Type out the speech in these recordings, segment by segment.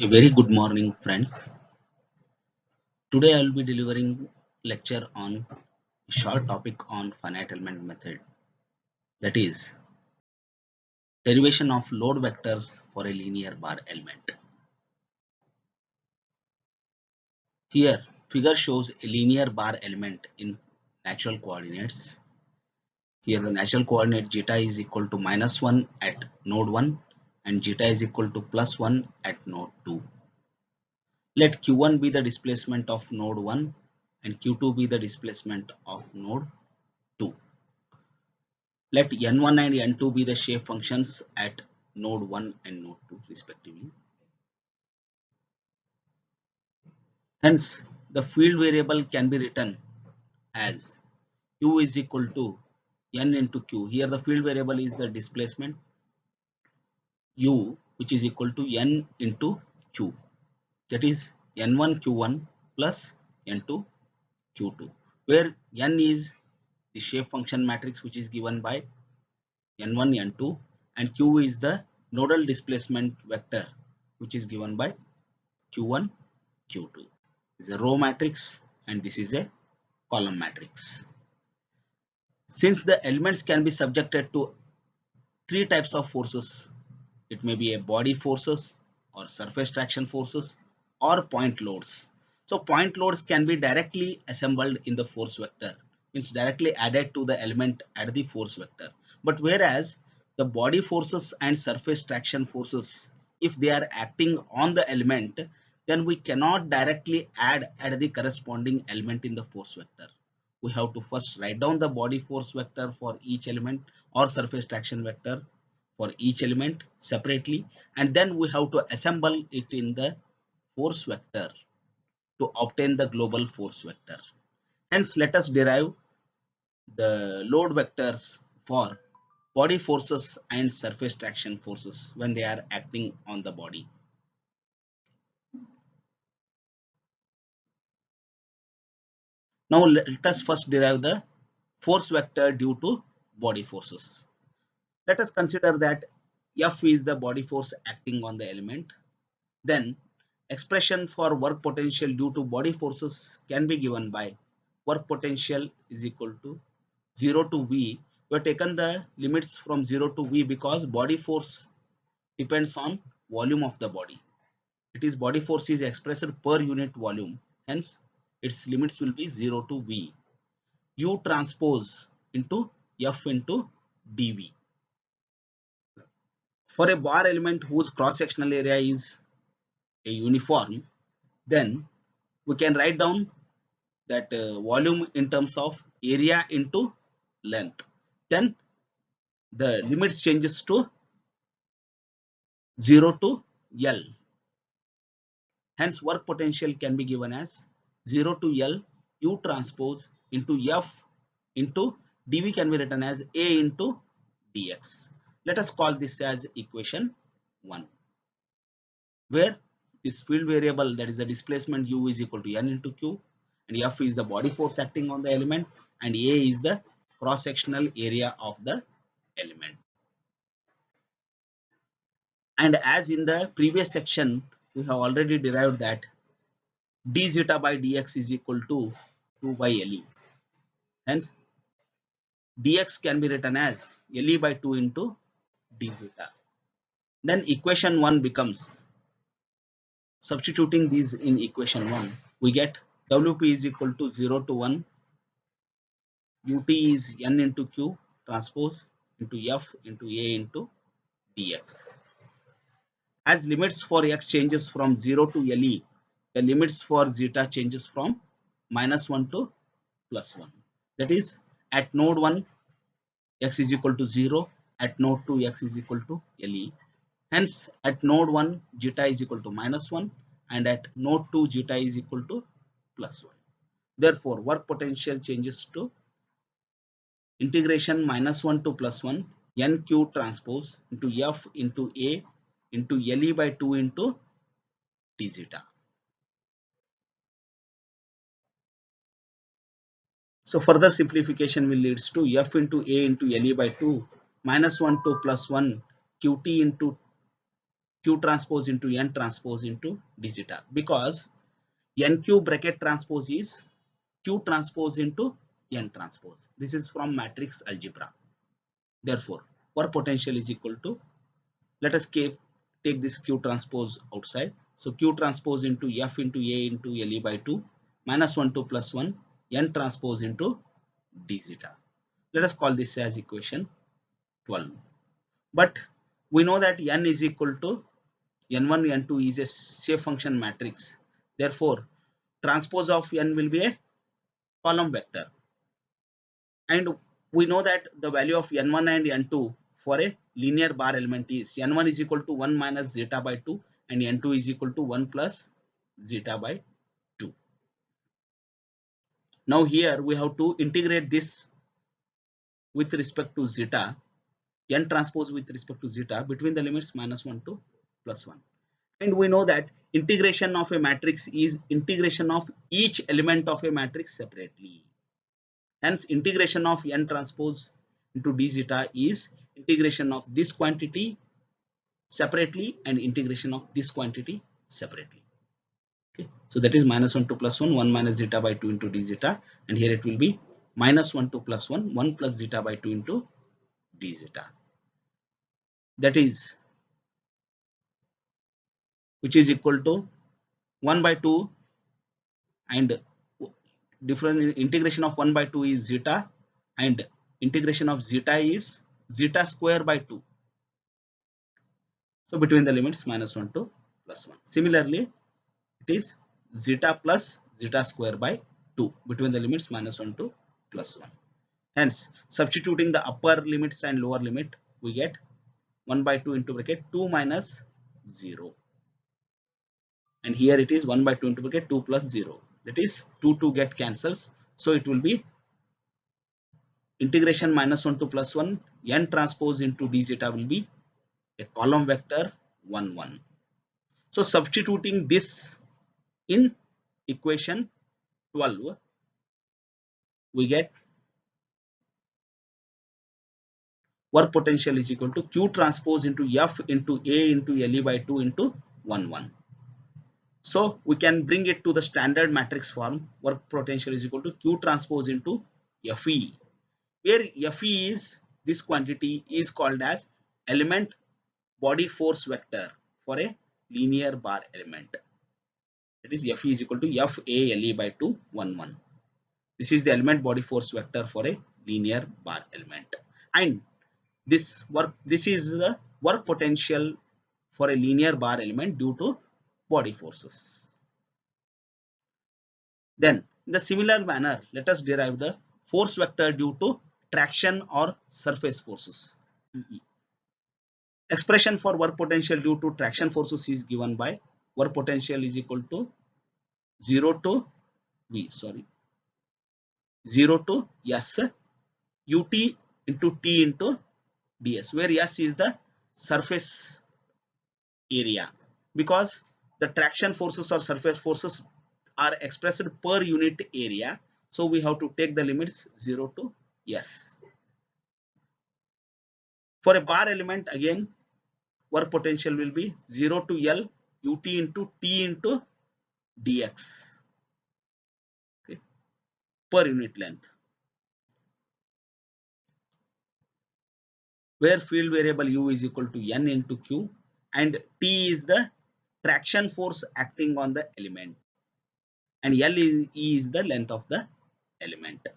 A very good morning, friends. Today I will be delivering lecture on a short topic on finite element method, that is derivation of load vectors for a linear bar element. Here figure shows a linear bar element in natural coordinates. Here the natural coordinate zeta is equal to -1 at node 1 and zeta is equal to +1 at node 2. Let q1 be the displacement of node 1 and q2 be the displacement of node 2. Let n1 and n2 be the shape functions at node 1 and node 2 respectively. Hence, the field variable can be written as q is equal to n into q. Here the field variable is the displacement u, which is equal to n into q. That is n1 q1 plus n2 q2, where n is the shape function matrix which is given by n1 n2 and q is the nodal displacement vector which is given by q1 q2. This is a row matrix and this is a column matrix. Since the elements can be subjected to three types of forces, it may be a body forces or surface traction forces or point loads. So point loads can be directly assembled in the force vector, means directly added to the element at the force vector. But whereas the body forces and surface traction forces, if they are acting on the element, then we cannot directly add at the corresponding element in the force vector. We have to first write down the body force vector for each element or surface traction vector for each element separately, and then we have to assemble it in the force vector to obtain the global force vector. Hence, let us derive the load vectors for body forces and surface traction forces when they are acting on the body. Now let us first derive the force vector due to body forces. Let us consider that F is the body force acting on the element. Then expression for work potential due to body forces can be given by work potential is equal to 0 to V. We have taken the limits from 0 to V because body force depends on volume of the body. It is body force is expressed per unit volume. Hence, its limits will be 0 to V. U transpose into F into dV. For a bar element whose cross-sectional area is a uniform, then we can write down that volume in terms of area into length. Then the limits changes to 0 to L. Hence work potential can be given as 0 to L U transpose into F into dV can be written as A into dx. Let us call this as equation 1, where this field variable, that is the displacement u, is equal to n into q, and F is the body force acting on the element, and A is the cross sectional area of the element. And as in the previous section we have already derived that d zeta by dx is equal to 2 by Le. Hence dx can be written as Le by 2 into d zeta. Then equation 1 becomes, substituting these in equation 1, we get Wp is equal to 0 to 1, ut is n into q transpose into F into A into dx. As limits for x changes from 0 to Le, the limits for zeta changes from -1 to +1. That is, at node 1 x is equal to 0, at node 2 x is equal to Le. Hence at node 1 zeta is equal to -1 and at node 2 zeta is equal to +1. Therefore work potential changes to integration -1 to +1 nq transpose into F into A into Le by 2 into d zeta. So further simplification will leads to F into A into Le by 2 -1 to +1 qt into Q transpose into N transpose into d zeta, because NQ bracket transpose is Q transpose into N transpose. This is from matrix algebra. Therefore, work potential is equal to, let us take this Q transpose outside. So Q transpose into F into A into LE by 2 minus 1 to plus 1 N transpose into d zeta. Let us call this as equation 12. But we know that N is equal to N1, N2 is a shape function matrix. Therefore, transpose of N will be a column vector. And we know that the value of N1 and N2 for a linear bar element is N1 is equal to 1 minus zeta by 2 and N2 is equal to 1 plus zeta by 2. Now here we have to integrate this with respect to zeta, N transpose with respect to zeta between the limits minus 1 to plus 1. And we know that integration of a matrix is integration of each element of a matrix separately. Hence, integration of N transpose into d zeta is integration of this quantity separately and integration of this quantity separately. Okay. So that is minus 1 to plus 1, 1 minus zeta by 2 into d zeta, and here it will be minus 1 to plus 1, 1 plus zeta by 2 into d zeta. That is, which is equal to 1 by 2, and different integration of 1 by 2 is zeta, and integration of zeta is zeta square by 2. So between the limits minus 1 to plus 1. Similarly, it is zeta plus zeta square by 2 between the limits minus 1 to plus 1. Hence, substituting the upper limits and lower limit, we get 1 by 2 into bracket 2 minus 0. And here it is 1 by 2 into bracket 2 plus 0. That is 2 get cancels. So it will be integration minus 1 to plus 1 N transpose into d zeta will be a column vector 1 1. So substituting this in equation 12, we get work potential is equal to Q transpose into F into A into LE by 2 into 1 1. So we can bring it to the standard matrix form. Work potential is equal to Q transpose into FE, where FE is this quantity is called as element body force vector for a linear bar element. That is, FE is equal to FALE by 2 1 1. This is the element body force vector for a linear bar element, and this is the work potential for a linear bar element due to body forces. Then, in the similar manner, let us derive the force vector due to traction or surface forces. Expression for work potential due to traction forces is given by work potential is equal to 0 to 0 to S ut into T into ds, where S is the surface area, because the traction forces or surface forces are expressed per unit area. So we have to take the limits 0 to S. For a bar element, again work potential will be 0 to L ut into T into dx, okay, per unit length, where field variable u is equal to n into q and T is the traction force acting on the element, and L is the length of the element.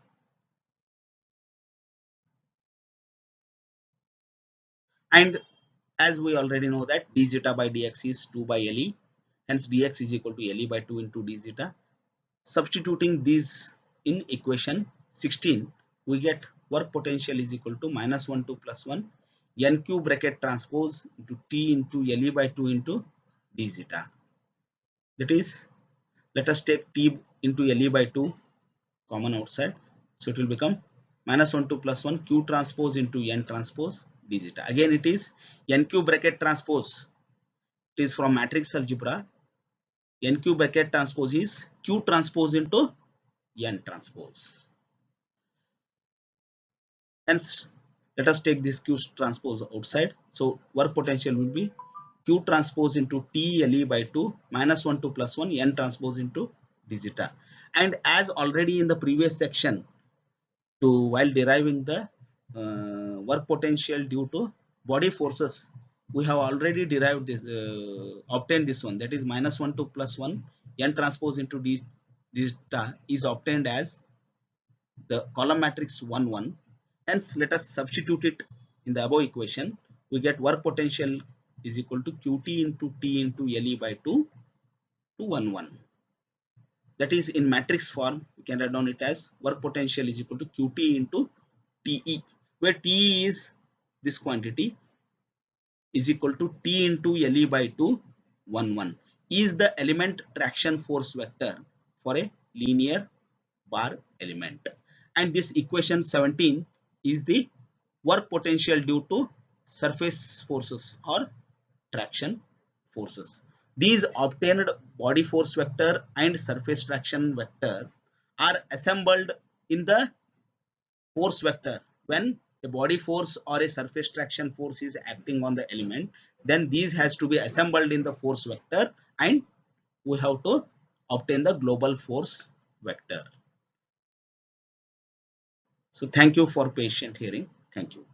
And as we already know that d zeta by dx is 2 by LE, hence dx is equal to LE by 2 into d zeta. Substituting these in equation 16, we get work potential is equal to minus 1 to plus 1 NQ bracket transpose into T into LE by 2 into d zeta. That is, let us take T into LE by 2 common outside. So it will become minus 1 to plus 1 Q transpose into N transpose d zeta. Again it is NQ bracket transpose. It is from matrix algebra. NQ bracket transpose is Q transpose into N transpose. Hence, let us take this Q transpose outside. So work potential will be q transpose into t le by 2 minus 1 to plus 1 n transpose into d zeta. And as already in the previous section, to while deriving the work potential due to body forces, we have already derived this, obtained this one, that is minus 1 to plus 1 n transpose into d zeta is obtained as the column matrix 1 1. Hence let us substitute it in the above equation. We get work potential is equal to qt into t into le by 2 to 1 1. That is in matrix form, we can write down it as work potential is equal to qt into te, where te is this quantity, is equal to t into le by 2 1 1 is the element traction force vector for a linear bar element. And this equation 17 is the work potential due to surface forces or traction forces. These obtained body force vector and surface traction vector are assembled in the force vector. When a body force or a surface traction force is acting on the element, then these has to be assembled in the force vector, and we have to obtain the global force vector. So thank you for patient hearing. Thank you.